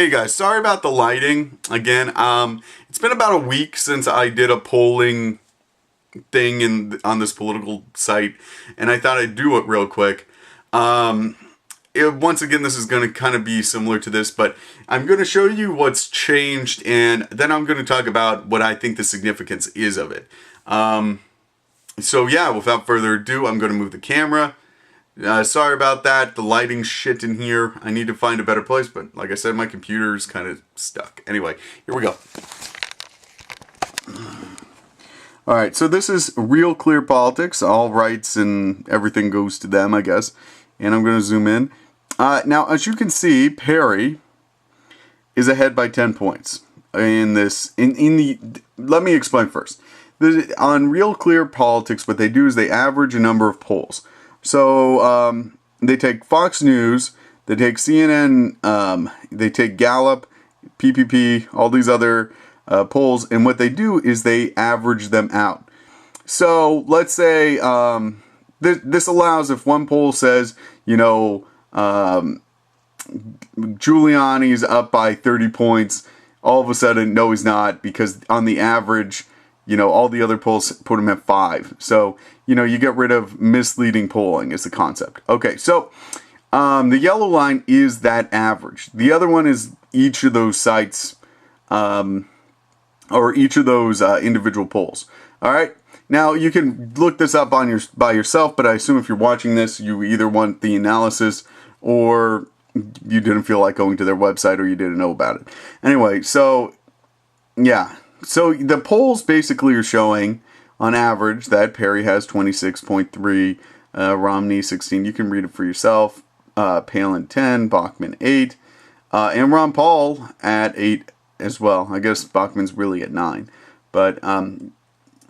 Hey guys, sorry about the lighting again. It's been about a week since I did a polling thing on this political site, and I thought I'd do it real quick. Once again, this is going to kind of be similar to this, but I'm going to show you what's changed, and then I'm going to talk about what I think the significance is of it. So yeah, without further ado, I'm going to move the camera. Sorry about that, the lighting's shit in here. I need to find a better place, but like I said, my computer's kind of stuck. Anyway, here we go. Alright, so this is Real Clear Politics. All rights and everything goes to them, I guess. And I'm going to zoom in. Now, as you can see, Perry is ahead by 10 points. In this, let me explain first. On Real Clear Politics, what they do is they average a number of polls. So, they take Fox News, they take CNN, they take Gallup, PPP, all these other polls, and what they do is they average them out. So, let's say this allows, if one poll says, you know, Giuliani's up by 30 points, all of a sudden, no, he's not, because on the average, you know, all the other polls put him at 5. So, you know, you get rid of misleading polling is the concept. Okay, so the yellow line is that average. The other one is each of those sites, or each of those individual polls. All right. Now, you can look this up on by yourself, but I assume if you're watching this, you either want the analysis or you didn't feel like going to their website or you didn't know about it. Anyway, so, yeah. So the polls basically are showing, on average, that Perry has 26.3, Romney 16. You can read it for yourself. Palin 10, Bachmann 8, and Ron Paul at 8 as well. I guess Bachmann's really at 9. But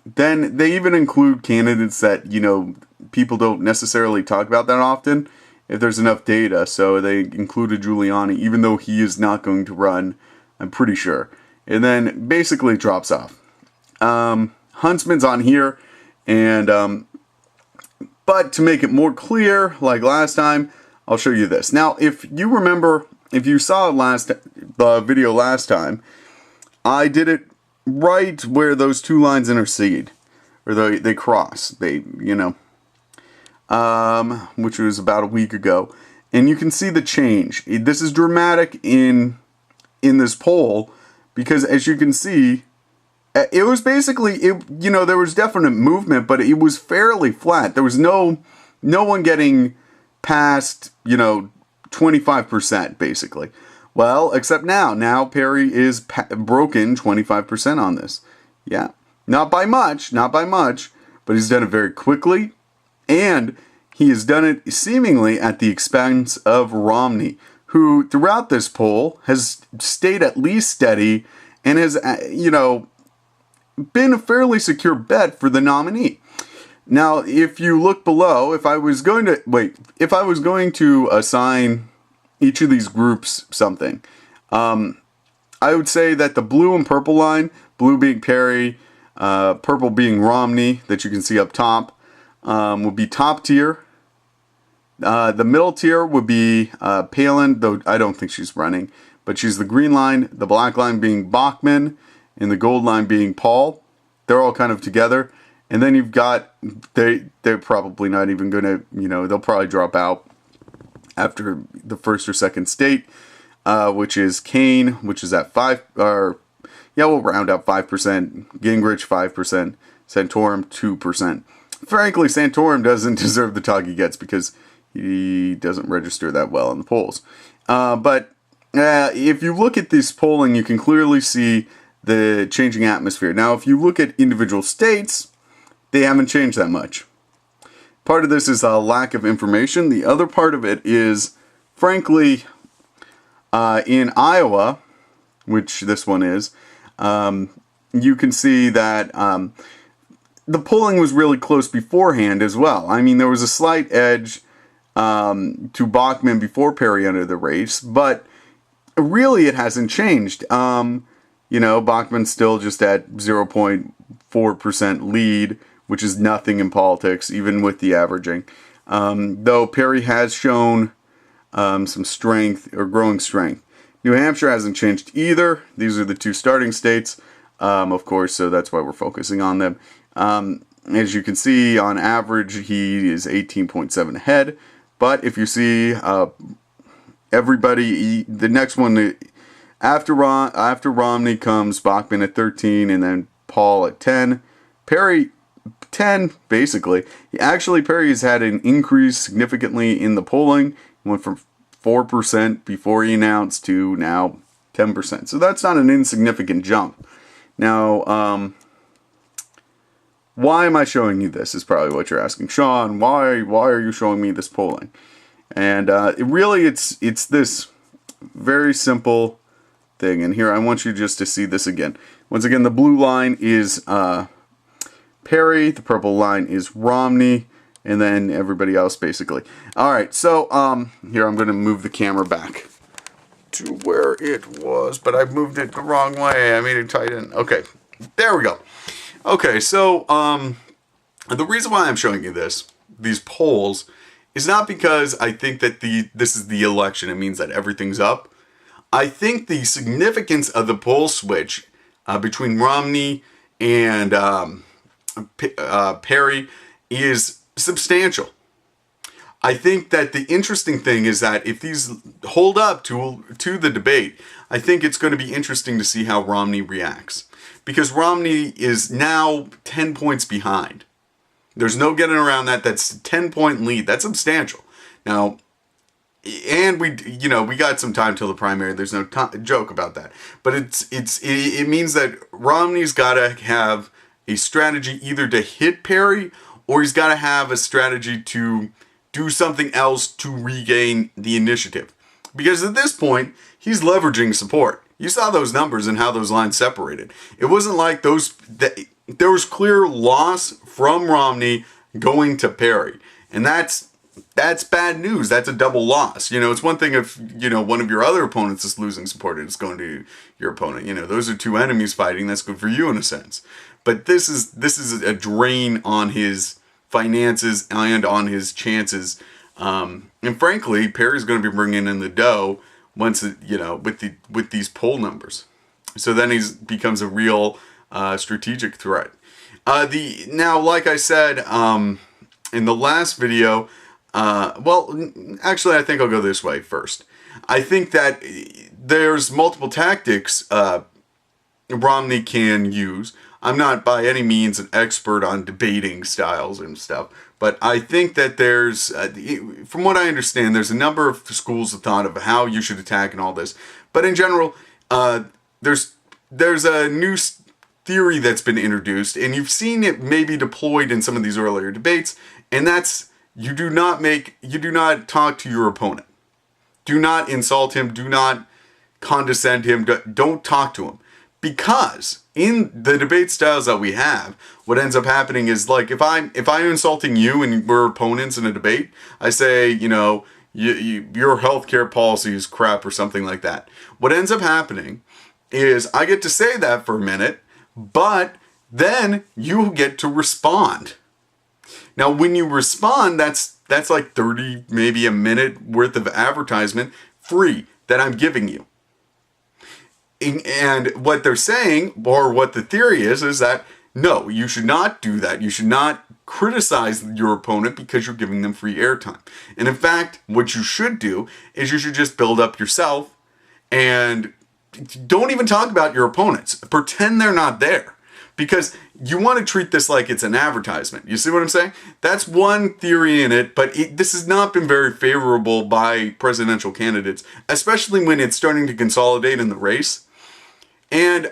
then they even include candidates that, you know, people don't necessarily talk about that often if there's enough data. So they included Giuliani, even though he is not going to run, I'm pretty sure. And then basically drops off. Huntsman's on here, and but to make it more clear, like last time, I'll show you this. Now, if you remember, if you saw the video last time, I did it right where those two lines intercede, or they cross. You know, which was about a week ago, and you can see the change. This is dramatic in this poll. Because as you can see, it was basically, you know, there was definite movement, but it was fairly flat. There was no one getting past, you know, 25% basically. Well, except now. Now Perry is broken 25% on this. Yeah. Not by much, but he's done it very quickly. And he has done it seemingly at the expense of Romney, who throughout this poll has stayed at least steady and has, you know, been a fairly secure bet for the nominee. Now, if you look below, if I was going to assign each of these groups something, I would say that the blue and purple line, blue being Perry, purple being Romney, that you can see up top, would be top tier. The middle tier would be Palin, though I don't think she's running, but she's the green line, the black line being Bachmann, and the gold line being Paul. They're all kind of together. And then you've got, they're probably not even going to, you know, they'll probably drop out after the first or second state, which is Kane, which is at 5, or, yeah, we'll round out 5%, Gingrich 5%, Santorum 2%. Frankly, Santorum doesn't deserve the talk he gets because he doesn't register that well in the polls. But if you look at this polling, you can clearly see the changing atmosphere. Now, if you look at individual states, they haven't changed that much. Part of this is a lack of information. The other part of it is, frankly, in Iowa, which this one is, you can see that the polling was really close beforehand as well. I mean, there was a slight edge to Bachmann before Perry entered the race, but really it hasn't changed. You know, Bachmann's still just at 0.4% lead, which is nothing in politics, even with the averaging. Though Perry has shown some strength, or growing strength. New Hampshire hasn't changed either. These are the two starting states, of course, so that's why we're focusing on them. As you can see, on average, he is 18.7 ahead. But if you see everybody, the next one after Romney comes Bachmann at 13, and then Paul at 10. Perry 10, basically. Perry has had an increase significantly in the polling. He went from 4% before he announced to now 10%. So that's not an insignificant jump. Now, why am I showing you this is probably what you're asking. Sean, why are you showing me this polling? And it's this very simple thing. And here I want you just to see this again. Once again, the blue line is Perry, the purple line is Romney, and then everybody else basically. All right, so here I'm going to move the camera back to where it was, but I moved it the wrong way. I made it tight in. Okay, there we go. Okay, so the reason why I'm showing you these polls, is not because I think that this is the election. It means that everything's up. I think the significance of the poll switch between Romney and Perry is substantial. I think that the interesting thing is that if these hold up to the debate, I think it's going to be interesting to see how Romney reacts. Because Romney is now 10 points behind. There's no getting around that. That's a 10-point lead. That's substantial. Now, and we got some time till the primary. There's no joke about that. But it means that Romney's got to have a strategy either to hit Perry, or he's got to have a strategy to do something else to regain the initiative. Because at this point, he's leveraging support. You saw those numbers and how those lines separated. It wasn't like there was clear loss from Romney going to Perry. And that's bad news. That's a double loss. It's one thing if, one of your other opponents is losing support and it's going to your opponent. Those are two enemies fighting. That's good for you in a sense. But this is a drain on his finances and on his chances. And frankly, Perry's going to be bringing in the dough once with these poll numbers. So then he becomes a real strategic threat. Now, like I said in the last video, actually, I think I'll go this way first. I think that there's multiple tactics Romney can use. I'm not by any means an expert on debating styles and stuff, but I think that there's, from what I understand, there's a number of schools of thought of how you should attack and all this. But in general, there's a new theory that's been introduced, and you've seen it maybe deployed in some of these earlier debates, and that's you do not talk to your opponent. Do not insult him. Do not condescend him. Don't talk to him. Because in the debate styles that we have, what ends up happening is, like, if I'm insulting you and we're opponents in a debate, I say, your healthcare policy is crap or something like that. What ends up happening is I get to say that for a minute, but then you get to respond. Now, when you respond, that's like 30, maybe a minute worth of advertisement free that I'm giving you. And what they're saying, or what the theory is that, no, you should not do that. You should not criticize your opponent because you're giving them free airtime. And in fact, what you should do is you should just build up yourself and don't even talk about your opponents. Pretend they're not there. Because you want to treat this like it's an advertisement. You see what I'm saying? That's one theory in it, but this has not been very favorable by presidential candidates, especially when it's starting to consolidate in the race. And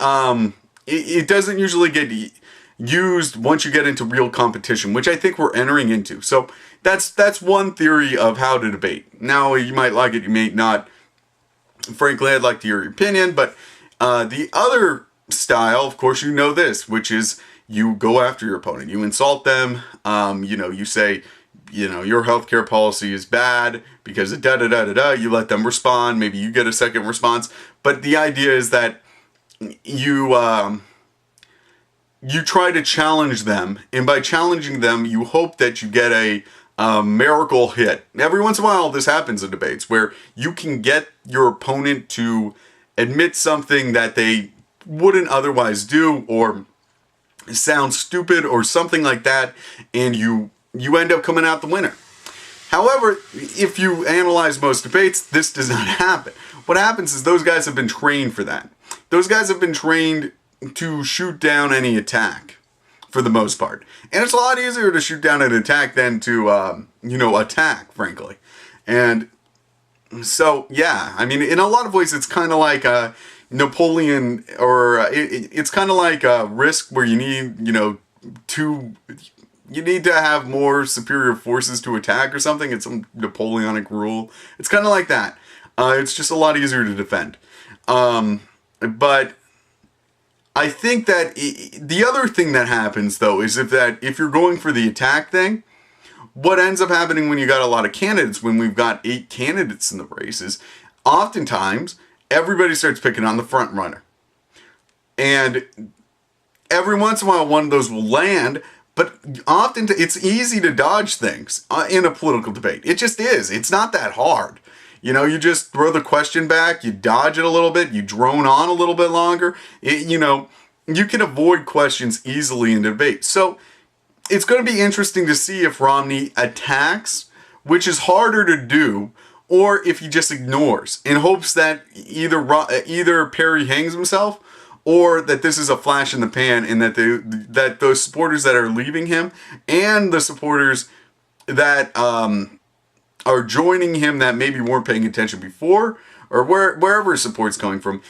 it doesn't usually get used once you get into real competition, which I think we're entering into. So that's one theory of how to debate. Now, you might like it, you may not. Frankly, I'd like to hear your opinion, but the other style, of course, this, which is you go after your opponent. You insult them. You say, your healthcare policy is bad because of da-da-da-da-da. You let them respond. Maybe you get a second response. But the idea is that you try to challenge them, and by challenging them, you hope that you get a miracle hit. Every once in a while, this happens in debates where you can get your opponent to admit something that they wouldn't otherwise do, or sound stupid or something like that, and you end up coming out the winner. However, if you analyze most debates, this does not happen. What happens is those guys have been trained for that. Those guys have been trained to shoot down any attack, for the most part. And it's a lot easier to shoot down an attack than to, attack, frankly. And so, yeah, I mean, in a lot of ways, it's kind of like Napoleon, or it's kind of like Risk, where you need, you need to have more superior forces to attack or something. It's some Napoleonic rule. It's kind of like that. It's just a lot easier to defend. But I think that the other thing that happens, though, is if you're going for the attack thing, what ends up happening when you got a lot of candidates, when we've got 8 candidates in the race, is oftentimes everybody starts picking on the front runner. And every once in a while, one of those will land, but often it's easy to dodge things in a political debate. It just is. It's not that hard. You just throw the question back, you dodge it a little bit, you drone on a little bit longer. You can avoid questions easily in debate. So it's going to be interesting to see if Romney attacks, which is harder to do, or if he just ignores in hopes that either Perry hangs himself, or that this is a flash in the pan, and that those supporters that are leaving him and the supporters that are joining him that maybe weren't paying attention before, or wherever his support's coming from,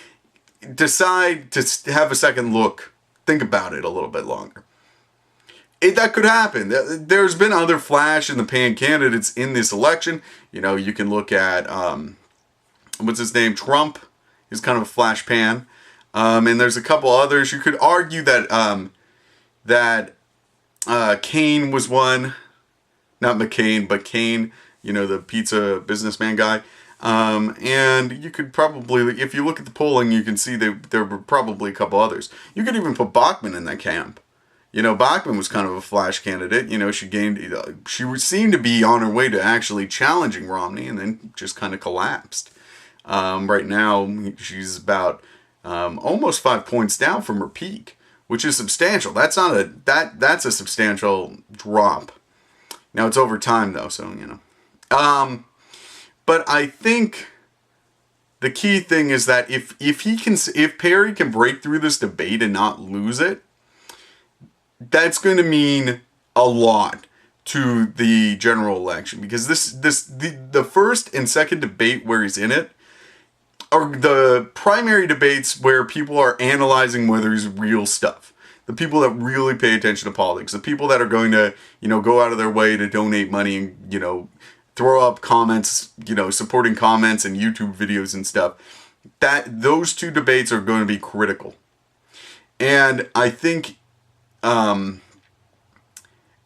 decide to have a second look, think about it a little bit longer. That could happen. There's been other flash in the pan candidates in this election. You can look at, what's his name? Trump is kind of a flash pan. And there's a couple others. You could argue that Kane was one. Not McCain, but Kane, the pizza businessman guy. And you could probably, if you look at the polling, you can see there were probably a couple others. You could even put Bachmann in that camp. Bachmann was kind of a flash candidate. She seemed to be on her way to actually challenging Romney, and then just kind of collapsed. Right now, she's about almost 5 points down from her peak, which is substantial. That's a substantial drop. Now it's over time though, so But I think the key thing is that if Perry can break through this debate and not lose it, that's going to mean a lot to the general election, because the first and second debate where he's in it are the primary debates where people are analyzing whether he's real stuff. The people that really pay attention to politics, the people that are going to, go out of their way to donate money and, throw up comments, supporting comments and YouTube videos and stuff. Those two debates are going to be critical. And I think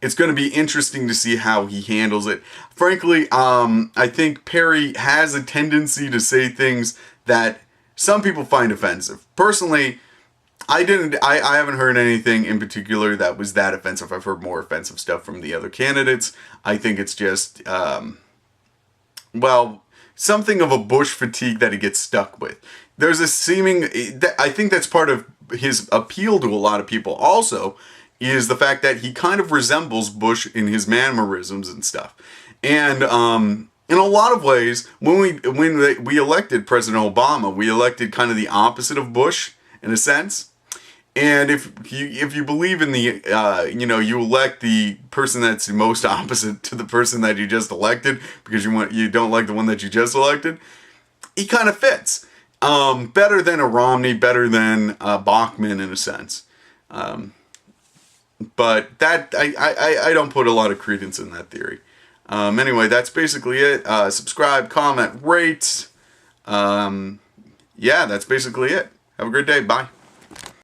it's going to be interesting to see how he handles it. Frankly, I think Perry has a tendency to say things that some people find offensive. Personally, I haven't heard anything in particular that was that offensive. I've heard more offensive stuff from the other candidates. I think it's just, something of a Bush fatigue that he gets stuck with. There's a I think that's part of his appeal to a lot of people also, is the fact that he kind of resembles Bush in his mannerisms and stuff. And in a lot of ways, when we elected President Obama, we elected kind of the opposite of Bush in a sense. And if you believe in you elect the person that's most opposite to the person that you just elected because you don't like the one that you just elected, he kind of fits. Better than a Romney, better than Bachmann in a sense. But that I don't put a lot of credence in that theory. Anyway, that's basically it. Subscribe, comment, rate. Yeah, that's basically it. Have a great day. Bye.